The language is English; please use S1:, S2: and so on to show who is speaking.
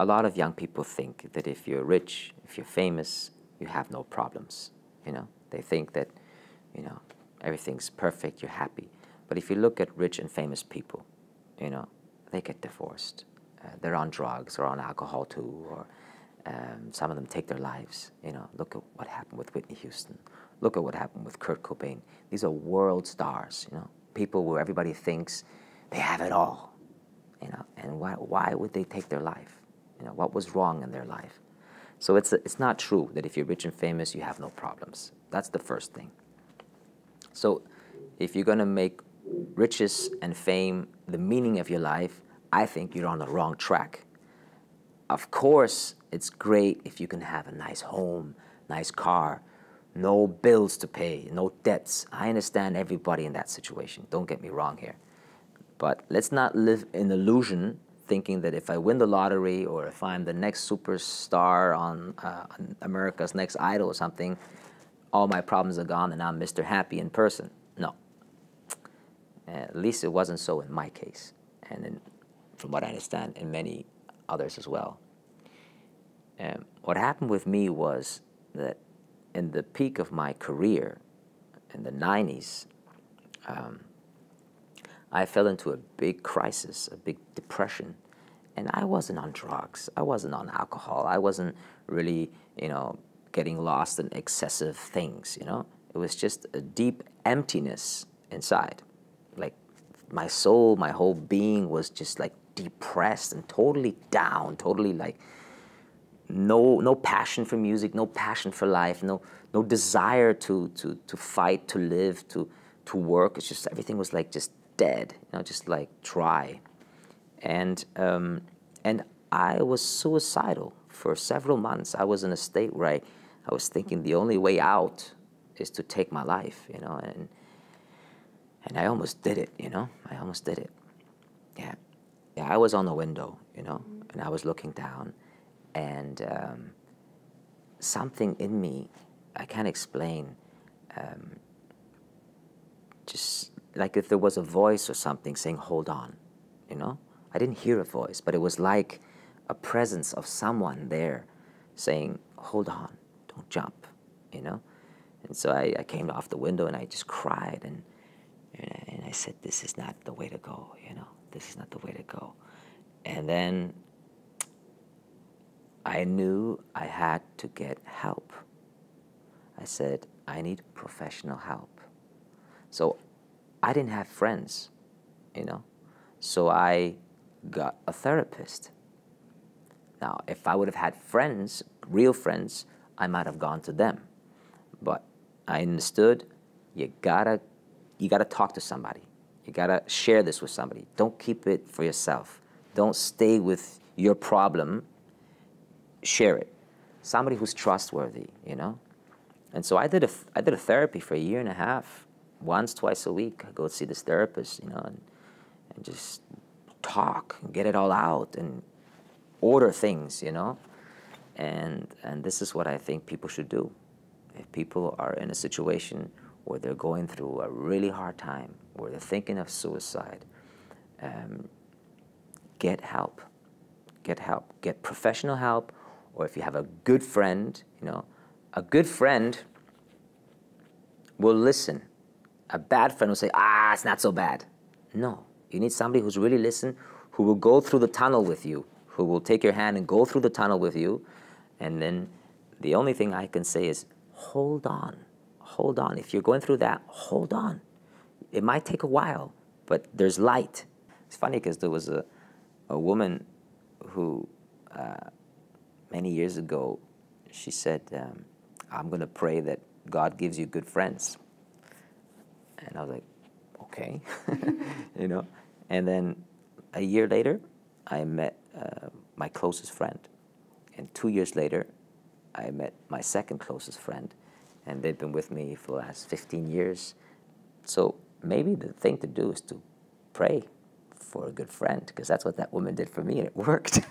S1: a lot of young people think that if you're rich, if you're famous, you have no problems. They think that, everything's perfect, you're happy. But if you look at rich and famous people, they get divorced. They're on drugs or on alcohol too, or some of them take their lives. Look at what happened with Whitney Houston. Look at what happened with Kurt Cobain. These are world stars, people where everybody thinks they have it all, and why would they take their life? What was wrong in their life? So it's not true that if you're rich and famous, you have no problems. That's the first thing. So if you're going to make riches and fame the meaning of your life, I think you're on the wrong track. Of course, it's great if you can have a nice home, nice car, no bills to pay, no debts. I understand everybody in that situation. Don't get me wrong here. But let's not live in illusion thinking that if I win the lottery or if I'm the next superstar on America's Next Idol or something, all my problems are gone and I'm Mr. Happy in person. No. At least it wasn't so in my case. And from what I understand, in many others as well. What happened with me was that in the peak of my career, in the 90s, I fell into a big crisis, a big depression. And I wasn't on drugs. I wasn't on alcohol. I wasn't really, getting lost in excessive things, It was just a deep emptiness inside. Like my soul, my whole being was just like depressed and totally down, totally like no passion for music, no passion for life, no desire to fight, to live, to work. It's just everything was like just dead, just like dry. And I was suicidal for several months. I was in a state where I was thinking the only way out is to take my life, and I almost did it, I almost did it. Yeah, I was on the window, and I was looking down, and something in me, I can't explain, just like if there was a voice or something saying, hold on, I didn't hear a voice, but it was like a presence of someone there saying, hold on, don't jump, And so I came off the window and I just cried, and I said, this is not the way to go, This is not the way to go. And then I knew I had to get help. I said, I need professional help. So I didn't have friends, So I got a therapist. Now, if I would have had friends, real friends, I might have gone to them. But I understood you gotta talk to somebody. You gotta share this with somebody. Don't keep it for yourself. Don't stay with your problem. Share it. Somebody who's trustworthy, And so I did a therapy for a year and a half. Once, twice a week, I go see this therapist, and just talk and get it all out and order things, And this is what I think people should do. If people are in a situation where they're going through a really hard time, where they're thinking of suicide, get help. Get help. Get professional help, or if you have a good friend, a good friend will listen. A bad friend will say, it's not so bad. No, you need somebody who's really listen, who will go through the tunnel with you, who will take your hand and go through the tunnel with you. And then the only thing I can say is, hold on. Hold on. If you're going through that, hold on. It might take a while, but there's light. It's funny because there was a woman who, many years ago, she said, I'm going to pray that God gives you good friends. And I was like, okay, And then a year later, I met my closest friend. And 2 years later, I met my second closest friend. And they've been with me for the last 15 years. So maybe the thing to do is to pray for a good friend, because that's what that woman did for me, and it worked.